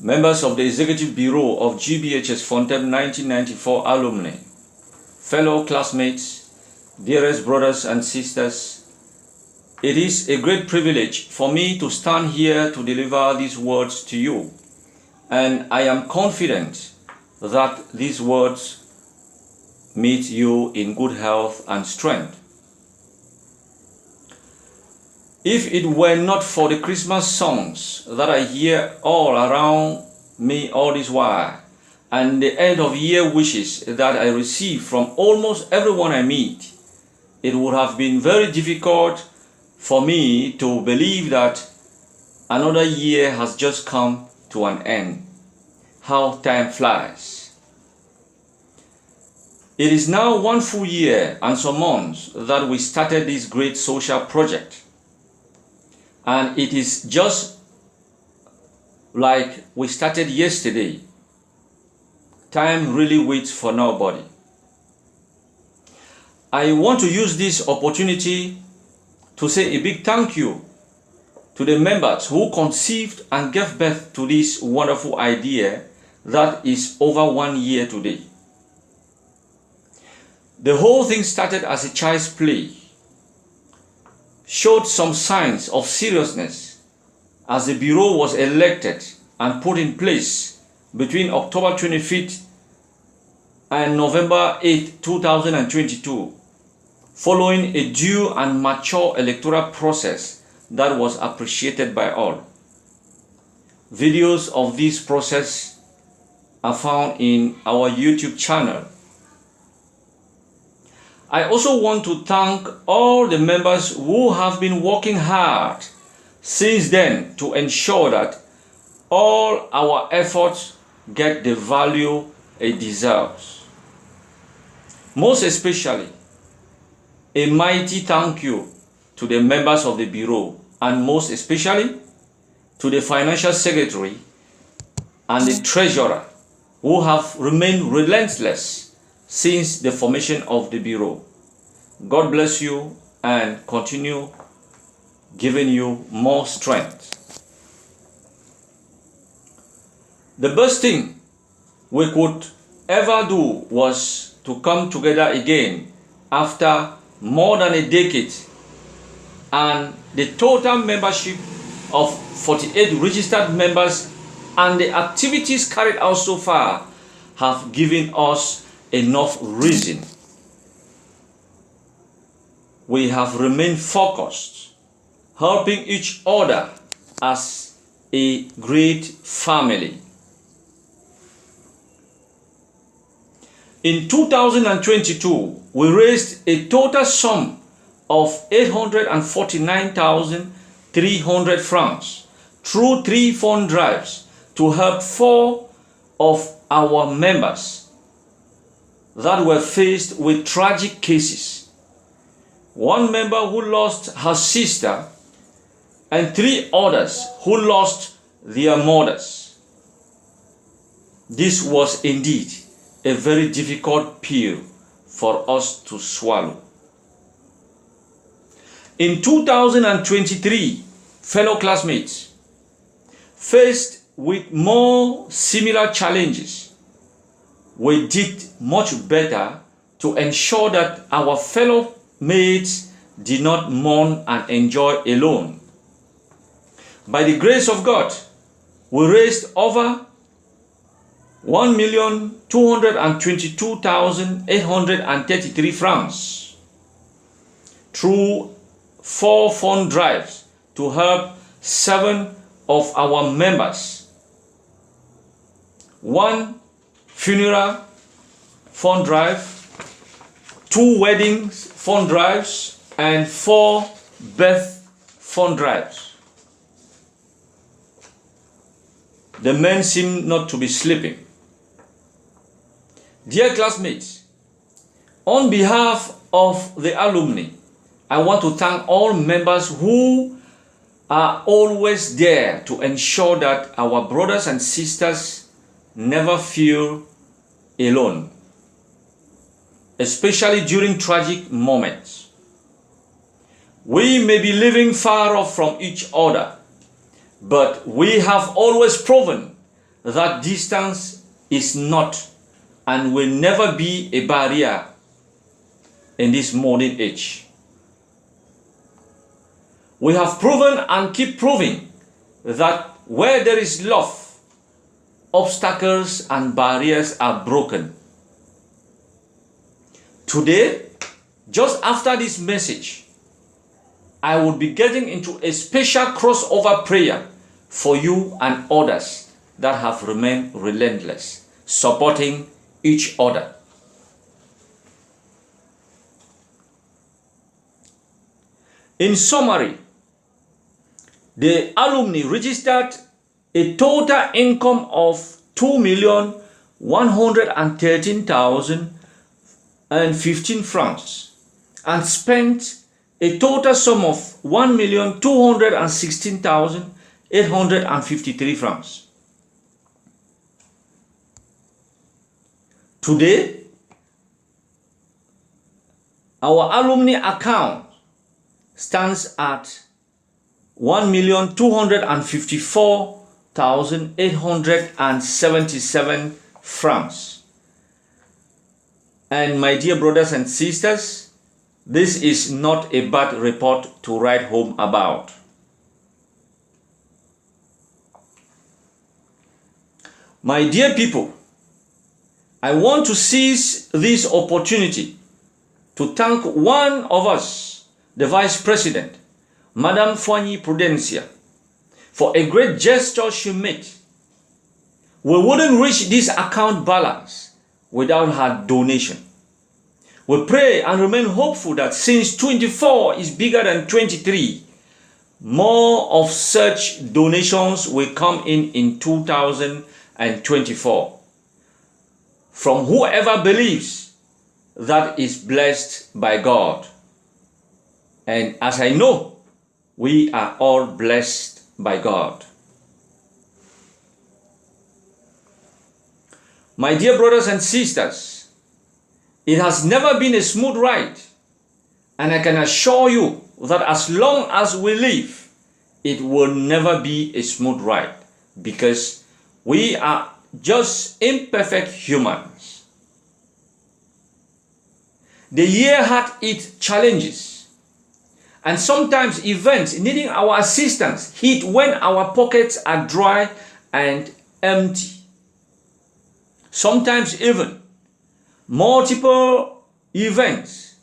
members of the Executive Bureau of GBHS Fontem 1994 alumni, fellow classmates, dearest brothers and sisters, it is a great privilege for me to stand here to deliver these words to you, and I am confident that these words meet you in good health and strength. If it were not for the Christmas songs that I hear all around me all this while, and the end of year wishes that I receive from almost everyone I meet, it would have been very difficult for me to believe that another year has just come to an end. How time flies. It is now 1 full year and some months that we started this great social project. And it is just like we started yesterday. Time really waits for nobody. I want to use this opportunity to say a big thank you to the members who conceived and gave birth to this wonderful idea that is over 1 year today. The whole thing started as a child's play, showed some signs of seriousness as the Bureau was elected and put in place between October 25th and November 8, 2022, following a due and mature electoral process that was appreciated by all. Videos of this process are found in our YouTube channel. I also want to thank all the members who have been working hard since then to ensure that all our efforts get the value it deserves. Most especially, a mighty thank you to the members of the Bureau, and most especially to the Financial Secretary and the Treasurer, who have remained relentless since the formation of the Bureau. God bless you and continue giving you more strength. The best thing we could ever do was to come together again after more than a decade, and the total membership of 48 registered members and the activities carried out so far have given us enough reason. We have remained focused, helping each other as a great family. In 2022, we raised a total sum of 849,300 francs through 3 fund drives to help 4 of our members that were faced with tragic cases. 1 member who lost her sister and 3 others who lost their mothers. This was indeed a very difficult pill for us to swallow. In 2023, fellow classmates, faced with more similar challenges, we did much better to ensure that our fellow mates did not mourn and enjoy alone. By the grace of God, we raised over 1,222,833 francs through 4 fund drives to help 7 of our members. 1 funeral fund drive, 2 weddings fund drives, and 4 birth fund drives. The men seem not to be sleeping. Dear classmates, on behalf of the alumni, I want to thank all members who are always there to ensure that our brothers and sisters never feel alone, especially during tragic moments. We may be living far off from each other, but we have always proven that distance is not and will never be a barrier in this modern age. We have proven and keep proving that where there is love, obstacles and barriers are broken. Today, just after this message, I will be getting into a special crossover prayer for you and others that have remained relentless, supporting each other. In summary, the alumni registered a total income of 2,113,015 francs and spent a total sum of 1,216,853 francs. Today, our alumni account stands at 1,254,877 francs. And my dear brothers and sisters, this is not a bad report to write home about. My dear people, I want to seize this opportunity to thank one of us, the Vice President, Madame Foigny Prudencia, for a great gesture she made. We wouldn't reach this account balance without her donation. We pray and remain hopeful that since 24 is bigger than 23, more of such donations will come in 2024 from whoever believes that is blessed by God. And as I know, we are all blessed by God. My dear brothers and sisters, it has never been a smooth ride, and I can assure you that as long as we live, it will never be a smooth ride, because we are just imperfect humans. The year had its challenges, and sometimes events needing our assistance hit when our pockets are dry and empty. Sometimes even multiple events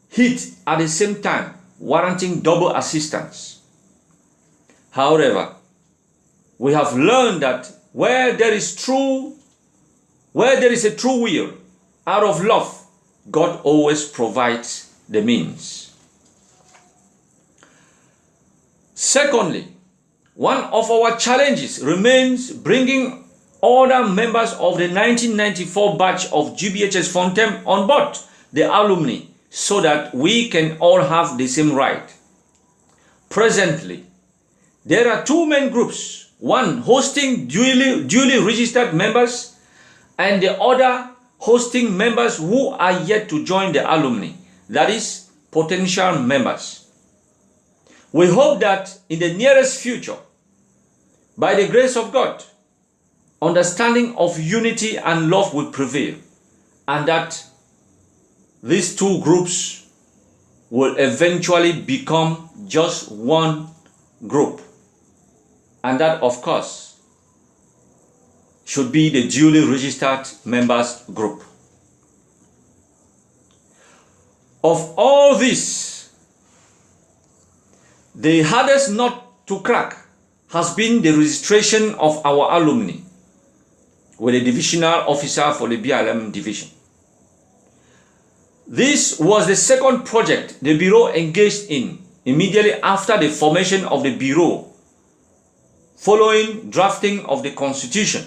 hit at the same time, warranting double assistance. However, we have learned that where there is a true will, out of love, God always provides the means. Secondly, one of our challenges remains bringing other members of the 1994 batch of GBHS Fontem on board the alumni so that we can all have the same right. Presently, there are two main groups, one hosting duly registered members and the other hosting members who are yet to join the alumni, that is, potential members. We hope that in the nearest future, by the grace of God, understanding of unity and love will prevail, and that these two groups will eventually become just one group. And that, of course, should be the duly registered members group. Of all this, the hardest nut to crack has been the registration of our alumni with a divisional officer for the BLM division. This was the second project the Bureau engaged in immediately after the formation of the Bureau, following drafting of the Constitution.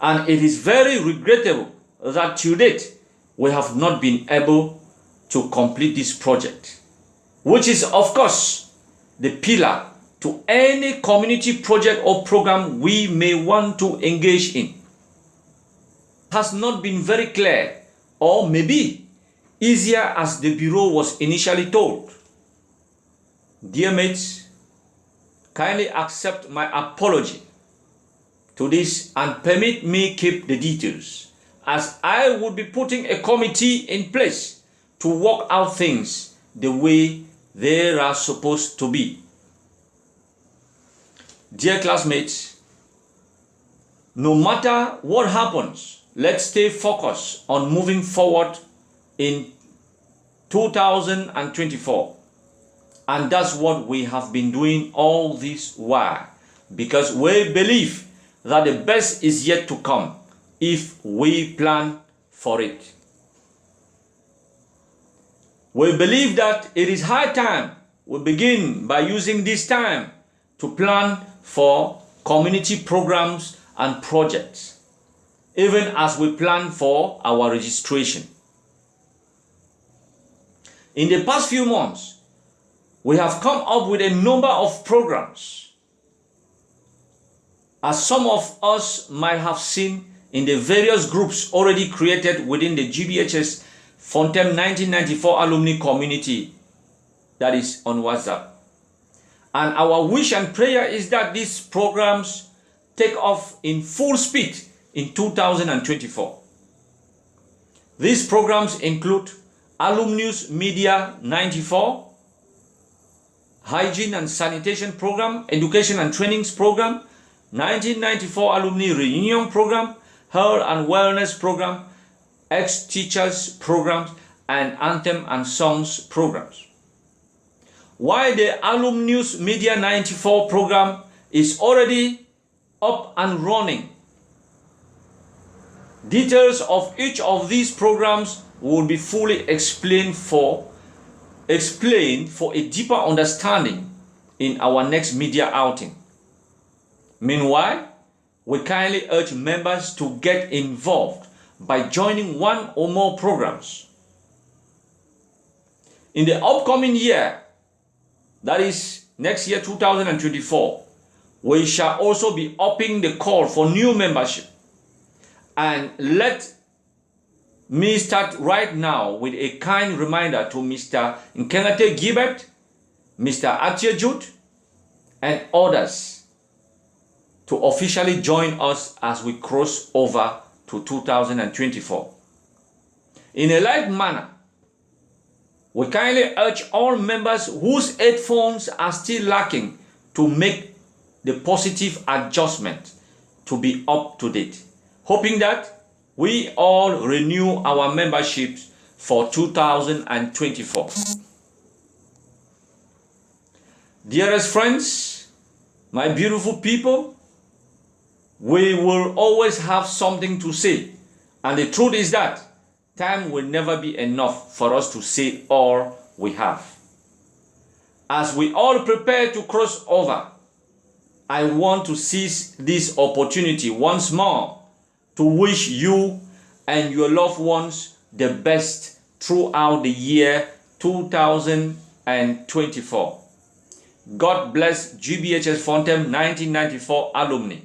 And it is very regrettable that to date we have not been able to complete this project, which is of course the pillar to any community project or program we may want to engage in. Has not been very clear, or maybe easier as the Bureau was initially told. Dear mates, kindly accept my apology to this and permit me keep the details, as I would be putting a committee in place to work out things the way they are supposed to be. Dear classmates, no matter what happens, let's stay focused on moving forward in 2024. And that's what we have been doing all this while, because we believe that the best is yet to come if we plan for it. We believe that it is high time we begin by using this time to plan for community programs and projects, even as we plan for our registration. In the past few months, we have come up with a number of programs, as some of us might have seen in the various groups already created within the GBHS Fontem 1994 alumni community that is on WhatsApp. And our wish and prayer is that these programs take off in full speed in 2024. These programs include Alumni Media 94, Hygiene and Sanitation Program, Education and Trainings Program, 1994 Alumni Reunion Program, Health and Wellness Program, Ex-Teachers Programs, and Anthem and Songs Programs. While the Alumni Media 94 program is already up and running, details of each of these programs will be fully explained for a deeper understanding in our next media outing. Meanwhile, we kindly urge members to get involved by joining one or more programs. In the upcoming year, that is next year 2024, we shall also be upping the call for new membership. And let me start right now with a kind reminder to Mr. Nkengate Gilbert, Mr. Atia Jude, and others to officially join us as we cross over to 2024. In a like manner, we kindly urge all members whose headphones are still lacking to make the positive adjustment to be up to date, hoping that we all renew our memberships for 2024. Dearest friends, my beautiful people, we will always have something to say, and the truth is that time will never be enough for us to say all we have. As we all prepare to cross over, I want to seize this opportunity once more to wish you and your loved ones the best throughout the year 2024. God bless GBHS Fontem 1994 alumni.